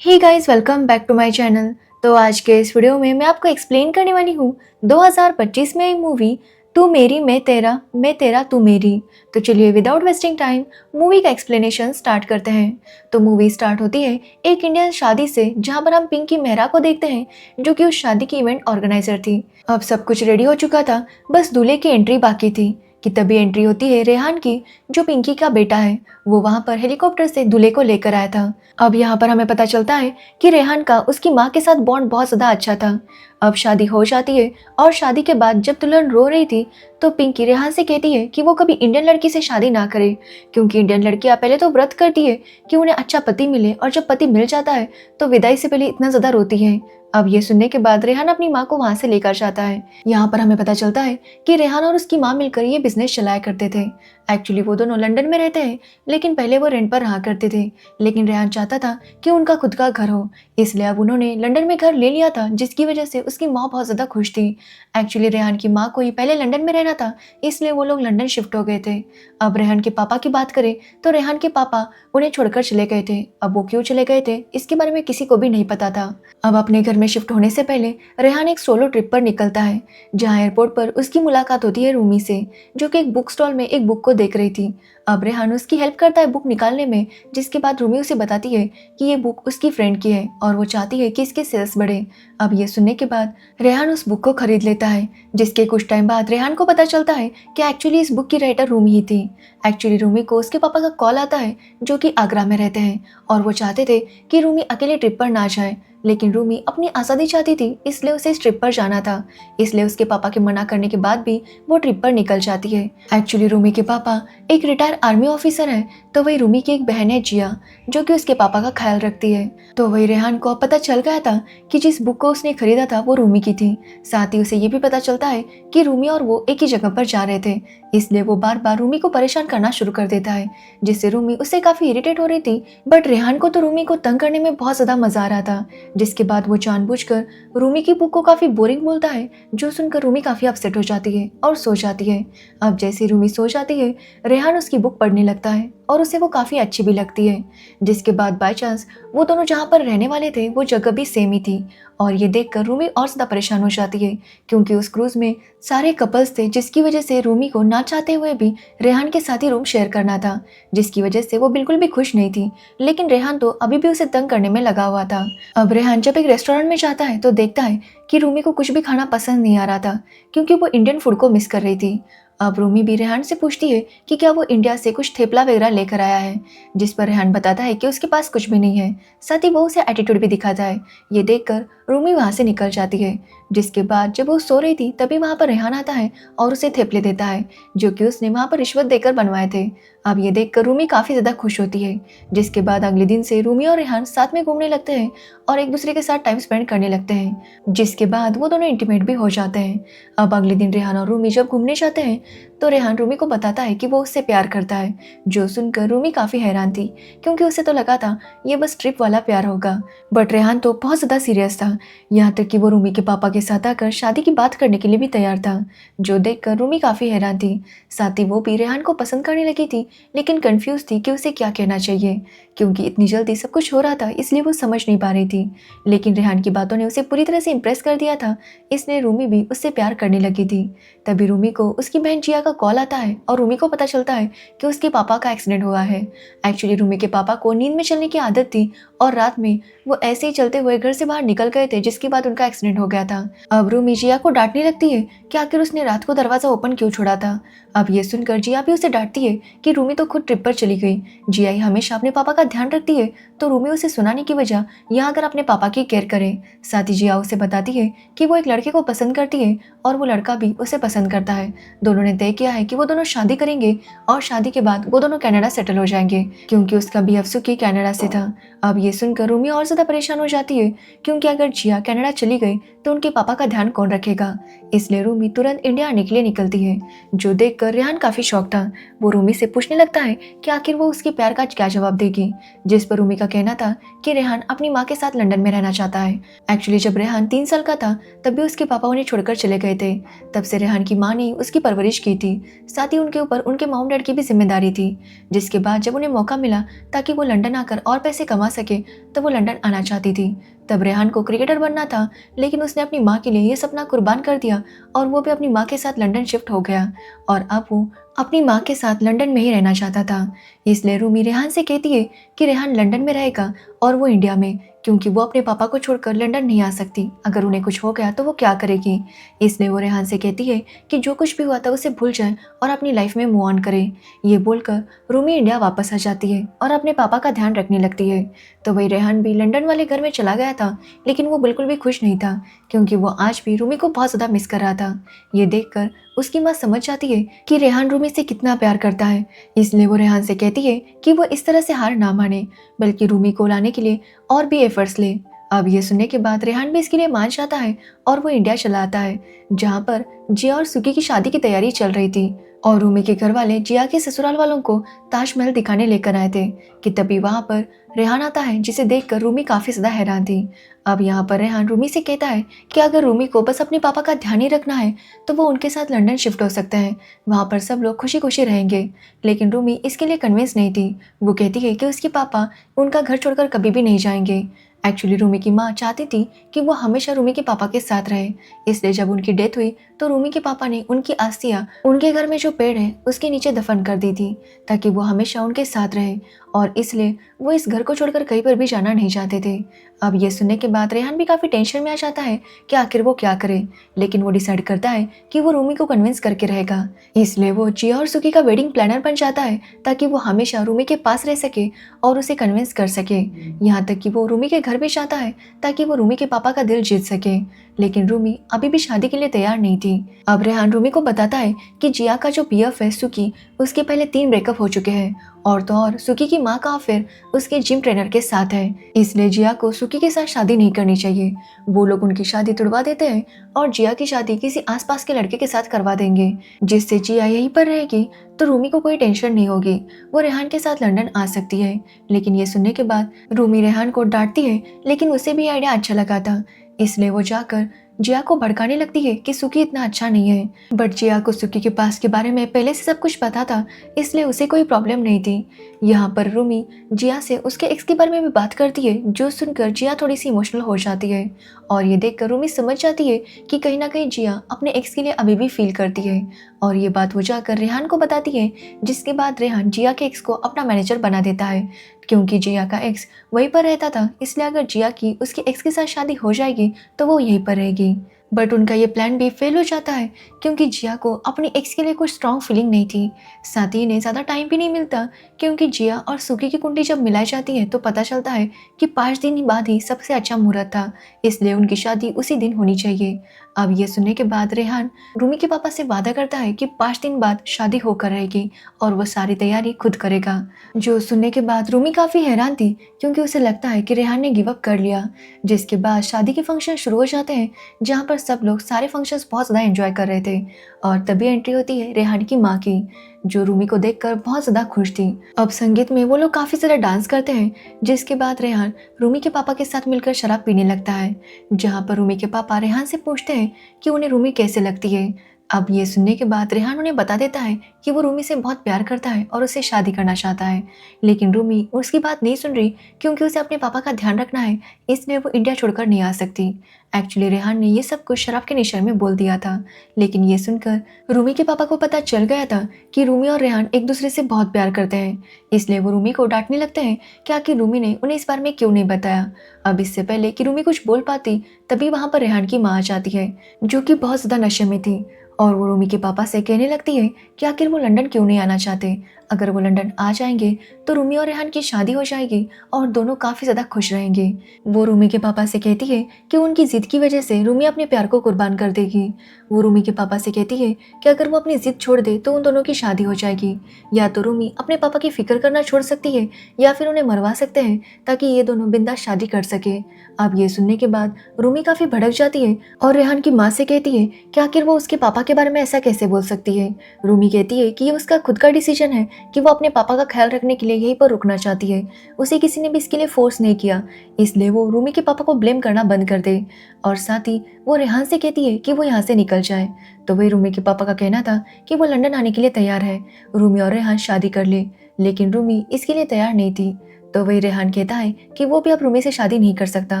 Hey guys, welcome back to my channel. तो आज के इस वीडियो में मैं आपको एक्सप्लेन करने वाली हूँ 2025 में आई मूवी तू मेरी मैं तेरा तू मेरी। तो चलिए विदाउट वेस्टिंग टाइम मूवी का एक्सप्लेनेशन स्टार्ट करते हैं। तो मूवी स्टार्ट होती है एक इंडियन शादी से, जहाँ पर हम पिंकी मेहरा को देखते हैं, जो कि उस शादी की इवेंट ऑर्गेनाइजर थी। अब सब कुछ रेडी हो चुका था, बस दूल्हे की एंट्री बाकी थी कि तभी एंट्री होती है रेहान की, जो पिंकी का बेटा है। वो वहाँ पर हेलीकॉप्टर से दूल्हे को लेकर आया था। अब यहाँ पर हमें पता चलता है कि रेहान का उसकी माँ के साथ बॉन्ड बहुत ज़्यादा अच्छा था। अब शादी हो जाती है और शादी के बाद जब दुल्हन रो रही थी तो पिंकी रेहान से कहती है कि वो कभी इंडियन लड़की से शादी ना करे, क्योंकि इंडियन लड़कियाँ पहले तो व्रत करती है कि उन्हें अच्छा पति मिले, और जब पति मिल जाता है तो विदाई से पहले इतना ज़्यादा रोती है। अब ये सुनने के बाद रेहान अपनी माँ को वहाँ से लेकर जाता है। यहाँ पर हमें पता चलता है कि रेहान और उसकी माँ मिलकर ये बिजनेस चलाया करते थे। एक्चुअली वो दोनों लंदन में रहते हैं, लेकिन पहले वो रेंट पर रहा करते थे। लेकिन रेहान चाहता था कि उनका खुद का घर हो, इसलिए अब उन्होंने लंदन में घर ले लिया था, जिसकी वजह से उसकी माँ बहुत ज़्यादा खुश थी। एक्चुअली रेहान की माँ को ही पहले लंदन में रहना था, इसलिए वो लोग लंदन शिफ्ट हो गए थे। अब रेहान के पापा की बात करें तो रेहान के पापा उन्हें छोड़कर चले गए थे। अब वो क्यों चले गए थे इसके बारे में किसी को भी नहीं पता था। अब अपने घर में शिफ्ट होने से पहले रेहान एक सोलो ट्रिप पर निकलता है, जहाँ एयरपोर्ट पर उसकी मुलाकात होती है रूमी से, जो कि एक बुक स्टॉल में एक बुक को देख रही थी। अब रेहान उसकी हेल्प करता है बुक निकालने में, जिसके बाद रूमी उसे बताती है कि ये बुक उसकी फ्रेंड की है और वो चाहती है कि इसके सेल्स बढ़े। अब ये सुनने के बाद रेहान उस बुक को खरीद लेता है, जिसके कुछ टाइम बाद रेहान को पता चलता है कि एक्चुअली इस बुक की राइटर रूमी ही थी। एक्चुअली रूमी को उसके पापा का कॉल आता है, जो कि आगरा में रहते हैं, और वो चाहते थे कि रूमी अकेले ट्रिप पर ना जाए, लेकिन रूमी अपनी आज़ादी चाहती थी, इसलिए उसे इस ट्रिप पर जाना था। इसलिए उसके पापा के मना करने के बाद भी वो ट्रिप पर निकल जाती है। एक्चुअली रूमी के पापा एक रिटायर आर्मी ऑफिसर हैं, तो वही रूमी की एक बहन है जिया, जो कि उसके पापा का ख्याल रखती है। तो वही रेहान को पता चल गया था कि जिस बुक को उसने खरीदा था वो रूमी की थी। साथ ही उसे ये भी पता चलता है कि रूमी और वो एक ही जगह पर जा रहे थे, इसलिए वो बार बार रूमी को परेशान करना शुरू कर देता है, जिससे रूमी उससे काफ़ी इरिटेट हो रही थी। बट रेहान को तो रूमी को तंग करने में बहुत ज़्यादा मज़ा आ रहा था, जिसके बाद वो जानबूझकर रूमी की बुक को काफ़ी बोरिंग बोलता है, जो सुनकर रूमी काफ़ी अपसेट हो जाती है और सो जाती है। अब जैसे रूमी सो जाती है, रेहान उसकी बुक पढ़ने लगता है और उसे वो काफ़ी अच्छी भी लगती है। जिसके बाद बाय चांस वो दोनों जहाँ पर रहने वाले थे वो जगह भी सेम ही थी, और ये देखकर रूमी और ज़्यादा परेशान हो जाती है, क्योंकि उस क्रूज में सारे कपल्स थे, जिसकी वजह से रूमी को ना चाहते हुए भी रेहान के साथ ही रूम शेयर करना था, जिसकी वजह से वो बिल्कुल भी खुश नहीं थी। लेकिन रेहान तो अभी भी उसे तंग करने में लगा हुआ था। अब रेहान जब एक रेस्टोरेंट में जाता है तो देखता है कि रूमी को कुछ भी खाना पसंद नहीं आ रहा था, क्योंकि वो इंडियन फूड को मिस कर रही थी। अब रूमी भी रेहान से पूछती है कि क्या वो इंडिया से कुछ थेपला वगैरह लेकर आया है, जिस पर रेहान बताता है कि उसके पास कुछ भी नहीं है। साथ ही वो उसे एटीट्यूड भी दिखाता है। ये देखकर रूमी वहाँ से निकल जाती है। जिसके बाद जब वो सो रही थी तभी वहाँ पर रेहान आता है और उसे थेपले देता है, जो कि उसने वहाँ पर रिश्वत देकर बनवाए थे। अब ये देखकर रूमी काफ़ी ज़्यादा खुश होती है। जिसके बाद अगले दिन से रूमी और रेहान साथ में घूमने लगते हैं और एक दूसरे के साथ टाइम स्पेंड करने लगते हैं, जिसके बाद वो दोनों इंटीमेट भी हो जाते हैं। अब अगले दिन रेहान और रूमी जब घूमने जाते हैं तो रेहान रूमी को बताता है कि वो उससे प्यार करता है, जो सुनकर रूमी काफ़ी हैरान थी, क्योंकि उसे तो लगा था ये बस ट्रिप वाला प्यार होगा। बट रेहान तो बहुत ज़्यादा सीरियस था, यहाँ तक कि वो रूमी के पापा के साथ आकर शादी की बात करने के लिए भी तैयार था, जो देखकर रूमी काफ़ी हैरान थी। साथ ही वो भी रेहान को पसंद करने लगी थी, लेकिन कंफ्यूज थी कि उसे क्या कहना चाहिए, क्योंकि इतनी जल्दी सब कुछ हो रहा था, इसलिए वो समझ नहीं पा रही थी। लेकिन रेहान की बातों ने उसे पूरी तरह से इम्प्रेस कर दिया था, इसलिए रूमी भी उससे प्यार करने लगी थी। तभी रूमी को उसकी बहन जिया का कॉल आता है और रूमी को पता चलता है कि उसके पापा का एक्सीडेंट हुआ है। एक्चुअली रूमी के पापा को नींद में चलने की आदत थी, और रात में वो ऐसे ही चलते हुए घर से बाहर निकल गए थे, जिसके बाद उनका एक्सीडेंट हो गया था। अब रूमी जिया को डांटने लगती है कि आखिर उसने रात को दरवाजा ओपन क्यों छोड़ा था। अब ये सुनकर जिया भी उसे डांटती है कि रूमी तो खुद ट्रिप पर चली गई। जिया ही हमेशा अपने पापा का ध्यान रखती है, तो रूमी उसे सुनाने की वजह यहाँ अगर अपने पापा की केयर करे। साथ ही जिया उसे बताती है कि वो एक लड़के को पसंद करती है और वो लड़का भी उसे पसंद करता है। दोनों ने तय किया है कि वो दोनों शादी करेंगे, और शादी के बाद वो दोनों कनाडा सेटल हो जाएंगे, क्योंकि उसका बीएफ सुखी कनाडा से था। अब ये सुनकर रूमी और ज़्यादा परेशान हो जाती है, क्योंकि अगर जिया कनाडा चली गई तो उनके पापा का ध्यान कौन रखेगा। इसलिए रूमी तुरंत इंडिया आने के लिए निकलती है, जो देखकर रेहान काफी शॉक था। वो रूमी से पूछने लगता है कि आखिर वो उसके प्यार का क्या जवाब देगी, जिस पर रूमी का कहना था कि रेहान अपनी माँ के साथ लंदन में रहना चाहता है। एक्चुअली जब रेहान 3 साल का था तब भी उसके पापा उन्हें छोड़कर चले गए थे। तब से रेहान की माँ ने उसकी परवरिश की थी, साथ ही उनके ऊपर उनके मॉम डैड की भी जिम्मेदारी थी। जिसके बाद जब उन्हें मौका मिला ताकि वो लंदन आकर और पैसे कमा सके तो वो लंदन आना चाहती थी। तब रेहान को क्रिकेटर बनना था, लेकिन उसने अपनी माँ के लिए ये सपना कुर्बान कर दिया और वो भी अपनी माँ के साथ लंदन शिफ्ट हो गया और अब वो अपनी माँ के साथ लंदन में ही रहना चाहता था। इसलिए रूमी रेहान से कहती है कि रेहान लंदन में रहेगा और वो इंडिया में, क्योंकि वो अपने पापा को छोड़कर लंदन नहीं आ सकती। अगर उन्हें कुछ हो गया तो वो क्या करेगी। इसलिए वो रेहान से कहती है कि जो कुछ भी हुआ था उसे भूल जाए और अपनी लाइफ में मूव ऑन करे। ये बोलकर रूमी इंडिया वापस आ जाती है और अपने पापा का ध्यान रखने लगती है। तो वही रेहान भी लंदन वाले घर में चला गया था, लेकिन वो बिल्कुल भी खुश नहीं था, क्योंकि वो आज भी रूमी को बहुत ज़्यादा मिस कर रहा था। ये देखकर उसकी माँ समझ जाती है कि रेहान रूमी से कितना प्यार करता है। इसलिए वो रेहान से कहती है कि वो इस तरह से हार ना माने, बल्कि रूमी को लाने के लिए और भी एफर्ट्स ले। अब ये सुनने के बाद रेहान भी इसके लिए मान जाता है और वो इंडिया चला आता है, जहाँ पर जिया और सुकी की शादी की तैयारी चल रही थी। और रूमी के घर वाले जिया के ससुराल वालों को ताजमहल दिखाने लेकर आए थे कि तभी वहाँ पर रेहान आता है, जिसे देखकर रूमी काफ़ी ज़्यादा हैरान थी। अब यहाँ पर रेहान रूमी से कहता है कि अगर रूमी को बस अपने पापा का ध्यान ही रखना है तो वो उनके साथ लंदन शिफ्ट हो सकता है, वहाँ पर सब लोग खुशी खुशी रहेंगे। लेकिन रूमी इसके लिए कन्विंस नहीं थी। वो कहती है कि उसके पापा उनका घर छोड़कर कभी भी नहीं जाएंगे। एक्चुअली रूमी की माँ चाहती थी कि वो हमेशा रूमी के पापा के साथ रहे, इसलिए जब उनकी डेथ हुई तो रूमी के पापा ने उनकी अस्थियाँ उनके घर में जो पेड़ है उसके नीचे दफन कर दी थी, ताकि वो हमेशा उनके साथ रहे, और इसलिए वो इस घर को छोड़कर कहीं पर भी जाना नहीं चाहते थे। अब ये सुनने के बाद रेहान भी काफ़ी टेंशन में आ जाता है कि आखिर वो क्या करे, लेकिन वो डिसाइड करता है कि वो रूमी को कन्विंस करके रहेगा। इसलिए वो जिया और सुकी का वेडिंग प्लानर बन जाता है, ताकि वो हमेशा रूमी के पास रह सके और उसे कन्विंस कर सके। यहाँ तक कि वो रूमी के घर भी जाता है ताकि वो रूमी के पापा का दिल जीत सके। लेकिन रूमी अभी भी शादी के लिए तैयार नहीं थी। अब रेहान रूमी को बताता है कि जिया का जो बीएफ है सुकी, उसके पहले 3 ब्रेकअप हो चुके हैं, और तो और सुकी की माँ का अफेयर उसके जिम ट्रेनर के साथ है। इसलिए जिया को सुकी के साथ शादी नहीं करनी चाहिए। वो लोग उनकी शादी तुड़वा देते हैं और जिया की शादी किसी आसपास के लड़के के साथ करवा देंगे, जिससे जिया यहीं पर रहेगी तो रूमी को कोई टेंशन नहीं होगी, वो रेहान के साथ लंदन आ सकती है। लेकिन ये सुनने के बाद रूमी रेहान को डांटती है, लेकिन उसे भी आइडिया अच्छा लगा था, इसलिए वो जाकर जिया को भड़काने लगती है कि सुकी इतना अच्छा नहीं है। बट जिया को सुकी के पास के बारे में पहले से सब कुछ पता था, इसलिए उसे कोई प्रॉब्लम नहीं थी। यहाँ पर रूमी जिया से उसके एक्स के बारे में भी बात करती है, जो सुनकर जिया थोड़ी सी इमोशनल हो जाती है, और ये देखकर रूमी समझ जाती है कि कहीं ना कहीं जिया अपने एक्स के लिए अभी भी फील करती है, और ये बात वो जाकर रेहान को बताती है। जिसके बाद रेहान जिया के एक्स को अपना मैनेजर बना देता है, क्योंकि जिया का एक्स वहीं पर रहता था, इसलिए अगर जिया की उसके एक्स के साथ शादी हो जाएगी तो वो यहीं पर रहेगी। बट उनका ये प्लान भी फेल हो जाता है, क्योंकि जिया को अपनी एक्स के लिए कुछ स्ट्रॉन्ग फीलिंग नहीं थी। साथ ही इन्हें ज़्यादा टाइम भी नहीं मिलता, क्योंकि जिया और सुकी की कुंडली जब मिलाई जाती है तो पता चलता है कि 5 दिन बाद ही सबसे अच्छा मुहूर्त था, इसलिए उनकी शादी उसी दिन होनी चाहिए। अब ये सुनने के बाद रेहान रूमी के पापा से वादा करता है कि 5 दिन बाद शादी होकर रहेगी और वह सारी तैयारी खुद करेगा। जो सुनने के बाद रूमी काफ़ी हैरान थी, क्योंकि उसे लगता है कि रेहान ने गिव अप कर लिया। जिसके बाद शादी के फंक्शन शुरू हो जाते हैं, जहाँ पर सब लोग सारे फंक्शंस बहुत ज़्यादा एंजॉय कर रहे थे, और तभी एंट्री होती है रेहान की माँ की, जो रूमी को देखकर बहुत ज़्यादा खुश थी। अब संगीत में वो लोग काफ़ी ज़्यादा डांस करते हैं, जिसके बाद रेहान रूमी के पापा के साथ मिलकर शराब पीने लगता है, जहाँ पर रूमी के पापा रेहान से पूछते हैं कि उन्हें रूमी कैसे लगती है। अब ये सुनने के बाद रेहान उन्हें बता देता है कि वो रूमी से बहुत प्यार करता है और उससे शादी करना चाहता है, लेकिन रूमी उसकी बात नहीं सुन रही, क्योंकि उसे अपने पापा का ध्यान रखना है, इसलिए वो इंडिया छोड़कर नहीं आ सकती। एक्चुअली रेहान ने ये सब कुछ शराब के नशे में बोल दिया था, लेकिन ये सुनकर रूमी के पापा को पता चल गया था कि रूमी और रेहान एक दूसरे से बहुत प्यार करते हैं, इसलिए वो रूमी को डांटने लगते हैं कि आखिर रूमी ने उन्हें इस बारे में क्यों नहीं बताया। अब इससे पहले कि रूमी कुछ बोल पाती, तभी वहाँ पर रेहान की माँ आ जाती है, जो कि बहुत ज़्यादा नशे में थी, और वो रूमी के पापा से कहने लगती है कि आखिर वो लंदन क्यों नहीं आना चाहते, अगर वो लंदन आ जाएंगे तो रूमी और रेहान की शादी हो जाएगी और दोनों काफ़ी ज़्यादा खुश रहेंगे। वो रूमी के पापा से कहती है कि उनकी ज़िद की वजह से रूमी अपने प्यार को कुर्बान कर देगी। वो रूमी के पापा से कहती है कि अगर वो अपनी ज़िद छोड़ दे तो उन दोनों की शादी हो जाएगी। या तो रूमी अपने पापा की फिक्र करना छोड़ सकती है या फिर उन्हें मरवा सकते हैं ताकि ये दोनों बिंदास शादी कर सके। अब ये सुनने के बाद रूमी काफ़ी भड़क जाती है और रेहान की माँ से कहती है कि आखिर वो उसके पापा के बारे में ऐसा कैसे बोल सकती है। रूमी कहती है कि ये उसका खुद का डिसीजन है कि वो अपने पापा का ख्याल रखने के लिए यहीं पर रुकना चाहती है। उसे किसी ने भी इसके लिए फोर्स नहीं किया, इसलिए वो रूमी के पापा को ब्लेम करना बंद कर दे। और साथ ही वो रेहान से कहती है कि वो यहाँ से निकल जाए। तो वही रूमी के पापा का कहना था कि वो लंदन आने के लिए तैयार है, रूमी और रेहान शादी कर ले। लेकिन रूमी इसके लिए तैयार नहीं थी। तो वही रेहान कहता है कि वो भी अब रूमी से शादी नहीं कर सकता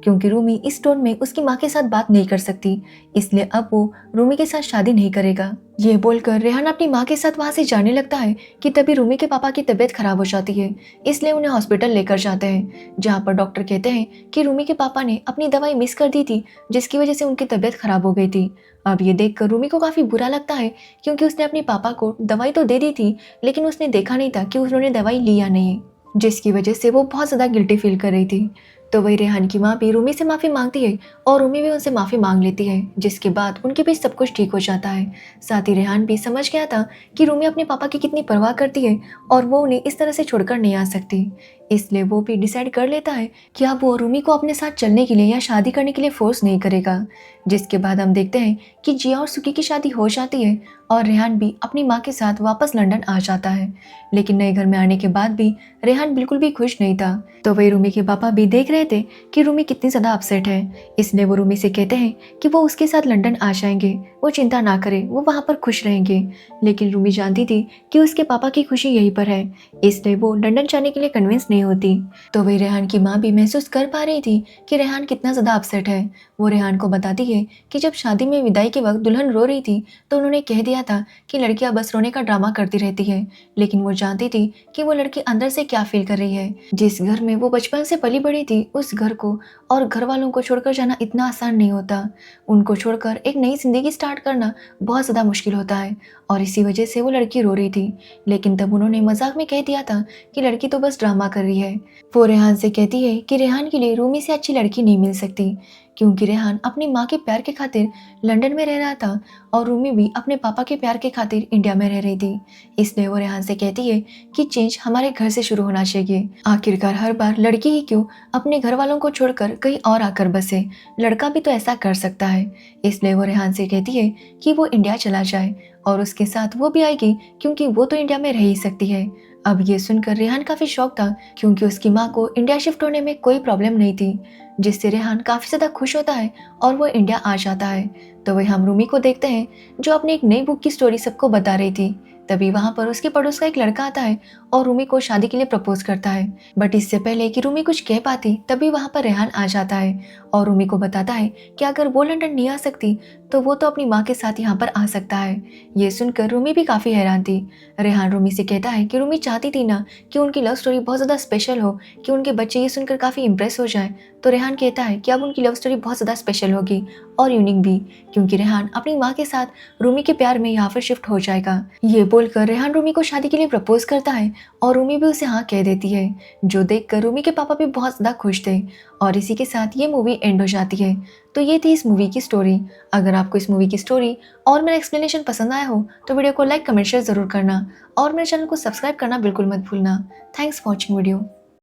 क्योंकि रूमी इस टोन में उसकी माँ के साथ बात नहीं कर सकती, इसलिए अब वो रूमी के साथ शादी नहीं करेगा। ये बोलकर रेहान अपनी माँ के साथ वहाँ से जाने लगता है कि तभी रूमी के पापा की तबीयत खराब हो जाती है, इसलिए उन्हें हॉस्पिटल लेकर जाते हैं, जहाँ पर डॉक्टर कहते हैं कि रूमी के पापा ने अपनी दवाई मिस कर दी थी जिसकी वजह से उनकी तबीयत खराब हो गई थी। अब ये देखकर रूमी को काफ़ी बुरा लगता है क्योंकि उसने अपने पापा को दवाई तो दे दी थी लेकिन उसने देखा नहीं था कि उन्होंने दवाई ली या नहीं, जिसकी वजह से वो बहुत ज़्यादा गिल्टी फील कर रही थी। तो वही रेहान की माँ भी रूमी से माफ़ी मांगती है और रूमी भी उनसे माफ़ी मांग लेती है, जिसके बाद उनके बीच सब कुछ ठीक हो जाता है। साथ ही रेहान भी समझ गया था कि रूमी अपने पापा की कितनी परवाह करती है और वो उन्हें इस तरह से छोड़कर नहीं आ सकती, इसलिए वो भी डिसाइड कर लेता है कि अब वो रूमी को अपने साथ चलने के लिए या शादी करने के लिए फोर्स नहीं करेगा। जिसके बाद हम देखते हैं कि जिया और सुकी की शादी हो जाती है और रेहान भी अपनी माँ के साथ वापस लंदन आ जाता है। लेकिन नए घर में आने के बाद भी रेहान बिल्कुल भी खुश नहीं था। तो वही रूमी के पापा भी देख रहे थे कि रूमी कितनी ज़्यादा अपसेट है, इसलिए वो रूमी से कहते हैं कि वो उसके साथ लंदन आ जाएंगे, वो चिंता ना करे, वो वहाँ पर खुश रहेंगे। लेकिन रूमी जानती थी कि उसके पापा की खुशी यहीं पर है, इसलिए वो लंदन जाने के लिए कन्विंस नहीं होती। तो वही रेहान की माँ भी महसूस कर पा रही थी कि रेहान कितना ज़्यादा अपसेट है। वो रेहान को बताती है कि जब शादी में विदाई के वक्त दुल्हन रो रही थी तो उन्होंने कह दिया था कि लड़कियां बस रोने का ड्रामा करती रहती है, लेकिन वो जानती थी कि वो लड़की अंदर से क्या फील कर रही है। जिस घर में वो बचपन से पली बड़ी थी उस घर को और घर वालों को छोड़कर जाना इतना आसान नहीं होता। उनको छोड़कर एक नई जिंदगी स्टार्ट करना बहुत ज़्यादा मुश्किल होता है और इसी वजह से वो लड़की रो रही थी। लेकिन तब उन्होंने मजाक में कह दिया था कि लड़की तो बस ड्रामा कर रही है। वो रेहान से कहती है कि रेहान के लिए रूमी से अच्छी लड़की नहीं मिल सकती क्योंकि रेहान अपनी माँ के प्यार के खातिर लंदन में रह रहा था और रूमी भी अपने पापा के प्यार के खातिर इंडिया में रह रही थी। इसलिए वो रेहान से कहती है कि चेंज हमारे घर से शुरू होना चाहिए। आखिरकार हर बार लड़की ही क्यों अपने घर वालों को छोड़कर कहीं और आकर बसे, लड़का भी तो ऐसा कर सकता है। इसलिए वो रेहान से कहती है कि वो इंडिया चला जाए और उसके साथ वो भी आएगी क्योंकि वो तो इंडिया में रह ही सकती है। अब ये सुनकर रेहान काफी शॉक था क्योंकि उसकी माँ को इंडिया शिफ्ट होने में कोई प्रॉब्लम नहीं थी, जिससे रेहान काफी ज्यादा खुश होता है और वो इंडिया आ जाता है। तो वही हम रूमी को देखते हैं जो अपनी एक नई बुक की स्टोरी सबको बता रही थी। तभी वहां पर उसके पड़ोस का एक लड़का आता है और रूमी को शादी के लिए प्रपोज करता है, बट इससे पहले कि रूमी कुछ कह पाती तभी वहां पर रेहान आ जाता है और रूमी को बताता है कि अगर वो लंदन नहीं आ सकती तो वो तो अपनी माँ के साथ यहाँ पर आ सकता है। ये सुनकर रूमी भी काफी हैरान थी। रेहान रूमी से कहता है कि रूमी चाहती थी ना कि उनकी लव स्टोरी बहुत ज्यादा स्पेशल हो, कि उनके बच्चे ये सुनकर काफी इंप्रेस हो जाए। तो रेहान कहता है कि अब उनकी लव स्टोरी बहुत ज्यादा स्पेशल होगी और यूनिक भी, क्योंकि रेहान अपनी माँ के साथ रूमी के प्यार में यहाँ पर शिफ्ट हो जाएगा। ये बोलकर रेहान रूमी को शादी के लिए प्रपोज करता है और रूमी भी उसे हाँ कह देती है, जो देखकर रूमी के पापा भी बहुत ज्यादा खुश थे। और इसी के साथ ये मूवी एंड हो जाती है। तो ये थी इस मूवी की स्टोरी। अगर आपको इस मूवी की स्टोरी और मेरा एक्सप्लेनेशन पसंद आया हो तो वीडियो को लाइक कमेंट शेयर जरूर करना और मेरे चैनल को सब्सक्राइब करना बिल्कुल मत भूलना। Thanks for watching video.